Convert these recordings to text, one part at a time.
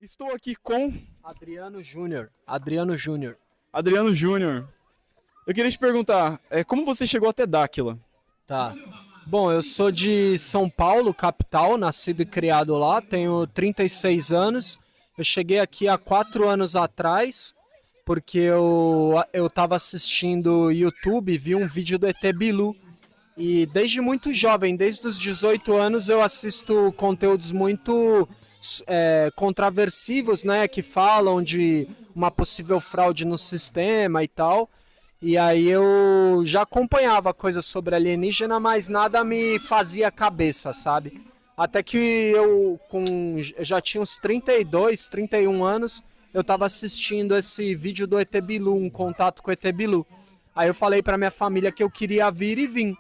Estou aqui com Adriano Júnior. Adriano Júnior. Adriano Júnior. Eu queria te perguntar, como você chegou até Dáquila? Tá. Bom, eu sou de São Paulo, capital, nascido e criado lá, tenho 36 anos. Eu cheguei aqui há 4 anos atrás, porque eu tava assistindo YouTube, vi um vídeo do ET Bilu. E desde muito jovem, desde os 18 anos, eu assisto conteúdos muito contraversivos, né? Que falam de uma possível fraude no sistema e tal. E aí eu já acompanhava coisas sobre alienígena, mas nada me fazia cabeça, sabe? Até que eu já tinha uns 32, 31 anos, eu tava assistindo esse vídeo do ET Bilu, um contato com o ET Bilu. Aí eu falei pra minha família que eu queria vir e vim.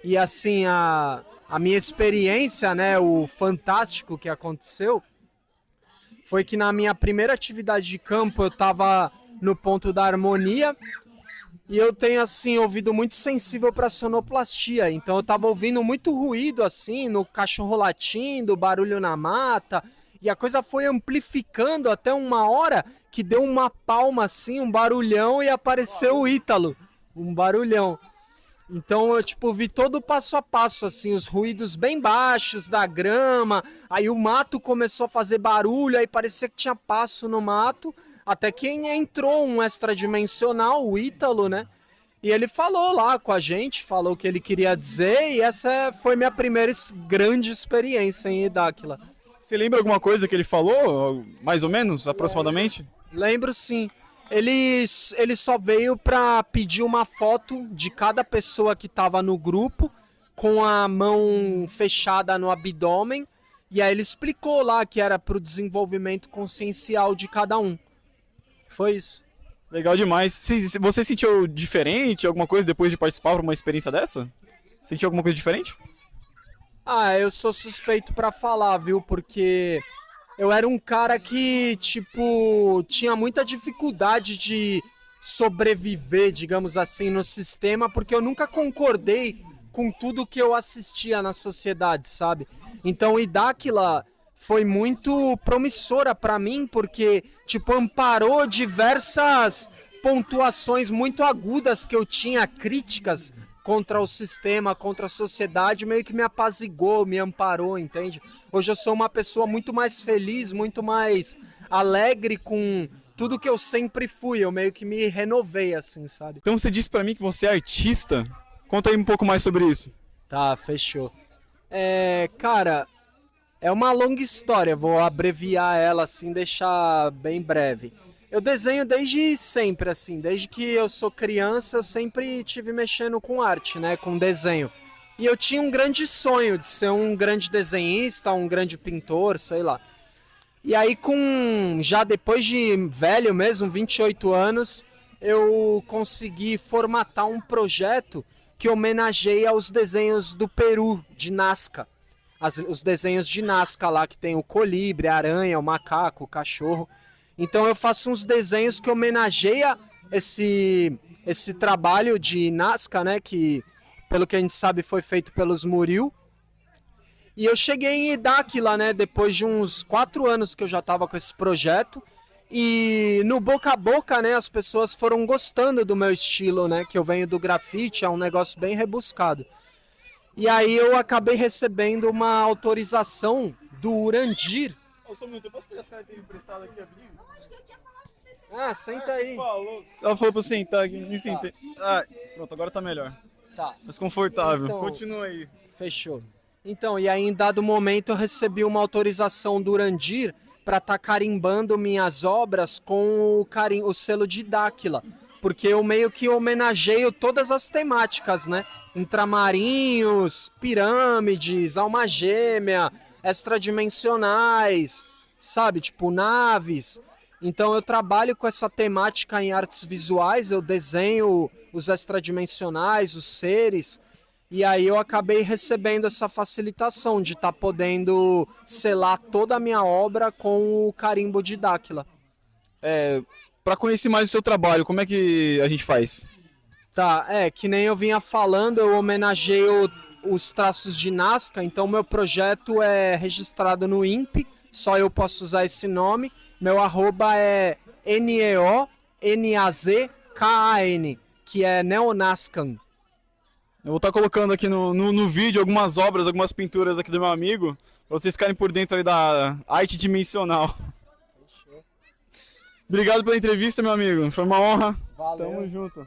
E assim, a minha experiência, né, o fantástico que aconteceu, foi que na minha primeira atividade de campo eu tava no ponto da harmonia, e eu tenho, assim, ouvido muito sensível para sonoplastia. Então eu tava ouvindo muito ruído, assim, no cachorro latindo, barulho na mata. E a coisa foi amplificando até uma hora que deu uma palma, assim, um barulhão e apareceu o Ítalo. Um barulhão. Então eu, tipo, vi todo o passo a passo, assim, os ruídos bem baixos da grama. Aí o mato começou a fazer barulho, aí parecia que tinha passo no mato. Até que entrou um extradimensional, o Ítalo, né? E ele falou lá com a gente, falou o que ele queria dizer, e essa foi minha primeira grande experiência em Dáquila. Você lembra alguma coisa que ele falou, mais ou menos, aproximadamente? Lembro sim. Ele só veio para pedir uma foto de cada pessoa que estava no grupo, com a mão fechada no abdômen, e aí ele explicou lá que era para o desenvolvimento consciencial de cada um. Foi isso. Legal demais. Você sentiu diferente, alguma coisa depois de participar de uma experiência dessa? Sentiu alguma coisa diferente? Ah, eu sou suspeito pra falar, viu? Porque eu era um cara que, tipo, tinha muita dificuldade de sobreviver, digamos assim, no sistema, porque eu nunca concordei com tudo que eu assistia na sociedade, sabe? Então, Dáquila foi muito promissora pra mim, porque, tipo, amparou diversas pontuações muito agudas que eu tinha, críticas contra o sistema, contra a sociedade, meio que me apazigou, me amparou, entende? Hoje eu sou uma pessoa muito mais feliz, muito mais alegre com tudo que eu sempre fui, eu meio que me renovei, assim, sabe? Então você disse pra mim que você é artista. Conta aí um pouco mais sobre isso. Tá, fechou. Cara, é uma longa história, vou abreviar ela assim, deixar bem breve. Eu desenho desde sempre, assim, desde que eu sou criança, eu sempre tive mexendo com arte, né, com desenho. E eu tinha um grande sonho de ser um grande desenhista, um grande pintor, sei lá. E aí, já depois de velho mesmo, 28 anos, eu consegui formatar um projeto que homenageia os desenhos do Peru, de Nazca. Os desenhos de Nazca lá, que tem o colibri, a aranha, o macaco, o cachorro. Então eu faço uns desenhos que homenageia esse trabalho de Nazca, né, que pelo que a gente sabe foi feito pelos Muril. E eu cheguei em Dáquila, né, depois de uns 4 anos que eu já estava com esse projeto. E no boca a boca, né, as pessoas foram gostando do meu estilo, né, que eu venho do grafite, é um negócio bem rebuscado. E aí eu acabei recebendo uma autorização do Urandir. Só um minuto, eu posso pegar essa carteira emprestada aqui, rapidinho? Ah, senta aí. Ela falou pra eu sentar aqui, me sentei. Ah, pronto, agora tá melhor. Tá. Mais confortável. Então, Continua aí. Fechou. Então, e aí em dado momento eu recebi uma autorização do Urandir para estar carimbando minhas obras com o selo de Dáquila. Porque eu meio que homenageio todas as temáticas, né? Intramarinhos, pirâmides, alma gêmea, extradimensionais, sabe? Tipo, naves. Então eu trabalho com essa temática em artes visuais, eu desenho os extradimensionais, os seres, e aí eu acabei recebendo essa facilitação de estar podendo selar toda a minha obra com o carimbo de Dáquila. Para conhecer mais o seu trabalho, como é que a gente faz? Tá, que nem eu vinha falando, eu homenageio os traços de Nazca, então meu projeto é registrado no INPE, só eu posso usar esse nome, Meu arroba é NEONAZKAN, que é Neonascan. Eu vou estar colocando aqui no vídeo algumas obras, algumas pinturas aqui do meu amigo, pra vocês ficarem por dentro aí da arte dimensional. Obrigado pela entrevista, meu amigo. Foi uma honra. Valeu. Tamo junto.